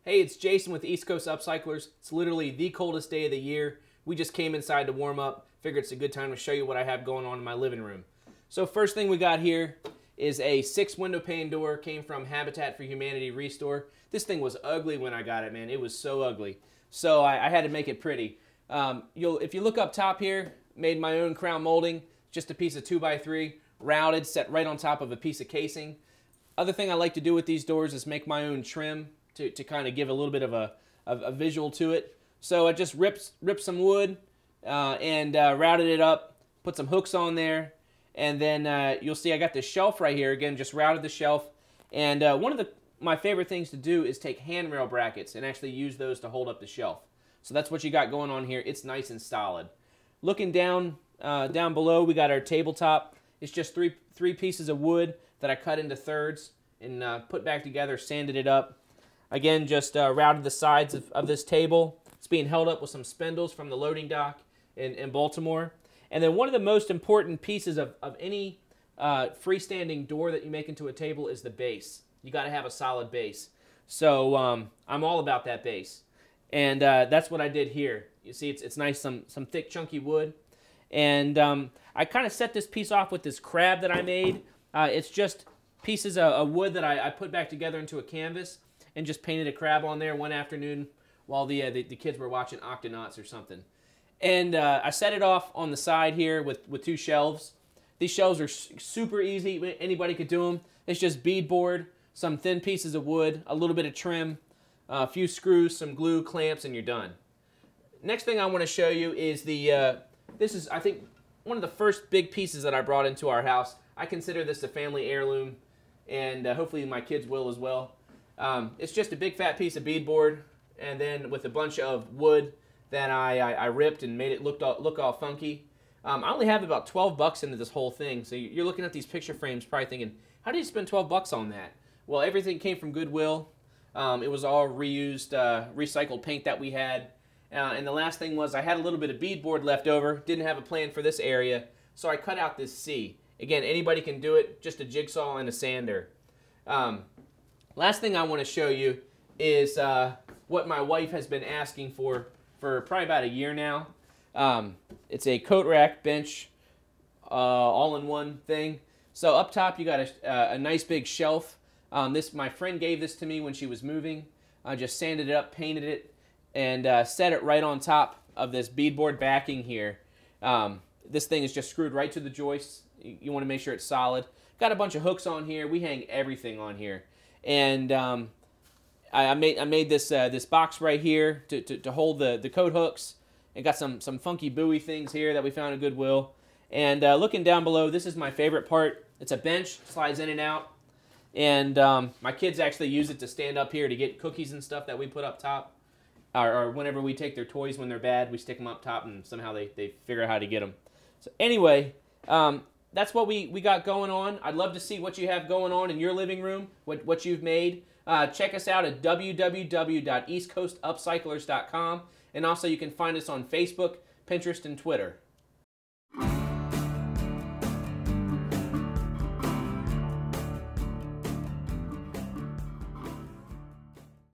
Hey, it's Jason with East Coast Upcyclers. It's literally the coldest day of the year. We just came inside to warm up. Figured it's a good time to show you what I have going on in my living room. So first thing we got here is a 6 window pane door. Came from Habitat for Humanity Restore. This thing was ugly when I got it, man. It was so ugly. So I had to make it pretty. If you look up top here, made my own crown molding. Just a piece of 2x3, routed, set right on top of a piece of casing. Other thing I like to do with these doors is make my own trim to kind of give a little bit of a visual to it. So I just ripped some wood and routed it up, put some hooks on there, and then you'll see I got this shelf right here. Again, just routed the shelf. And one of my favorite things to do is take handrail brackets and actually use those to hold up the shelf. So that's what you got going on here. It's nice and solid. Looking down below, we got our tabletop. It's just three pieces of wood that I cut into thirds and put back together, sanded it up. Again, just routed the sides of this table. It's being held up with some spindles from the loading dock in Baltimore. And then one of the most important pieces of any freestanding door that you make into a table is the base. You got to have a solid base. So I'm all about that base. And that's what I did here. You see, it's nice, some thick, chunky wood. And I kind of set this piece off with this crab that I made. It's just pieces of wood that I put back together into a canvas and just painted a crab on there one afternoon while the kids were watching Octonauts or something. And I set it off on the side here with 2 shelves. These shelves are super easy. Anybody could do them. It's just beadboard, some thin pieces of wood, a little bit of trim, a few screws, some glue, clamps, and you're done. Next thing I want to show you is this is, I think, one of the first big pieces that I brought into our house. I consider this a family heirloom, and hopefully my kids will as well. It's just a big fat piece of beadboard, and then with a bunch of wood that I ripped and made it look all funky. I only have about 12 bucks into this whole thing, so you're looking at these picture frames probably thinking, how do you spend 12 bucks on that? Well, everything came from Goodwill. It was all reused, recycled paint that we had. And the last thing was I had a little bit of beadboard left over, didn't have a plan for this area, so I cut out this C. Again, anybody can do it, just a jigsaw and a sander. Last thing I want to show you is what my wife has been asking for probably about a year now. It's a coat rack bench, all-in-one thing. So up top you got a nice big shelf. My friend gave this to me when she was moving. I just sanded it up, painted it, and set it right on top of this beadboard backing here. This thing is just screwed right to the joists. You want to make sure it's solid. Got a bunch of hooks on here. We hang everything on here. And I made this box right here to hold the coat hooks. And got some funky buoy things here that we found at Goodwill. And looking down below, this is my favorite part. It's a bench, slides in and out. And my kids actually use it to stand up here to get cookies and stuff that we put up top. Or whenever we take their toys when they're bad, we stick them up top and somehow they figure out how to get them. So anyway, that's what we got going on. I'd love to see what you have going on in your living room, what you've made. Check us out at www.eastcoastupcyclers.com. And also you can find us on Facebook, Pinterest, and Twitter.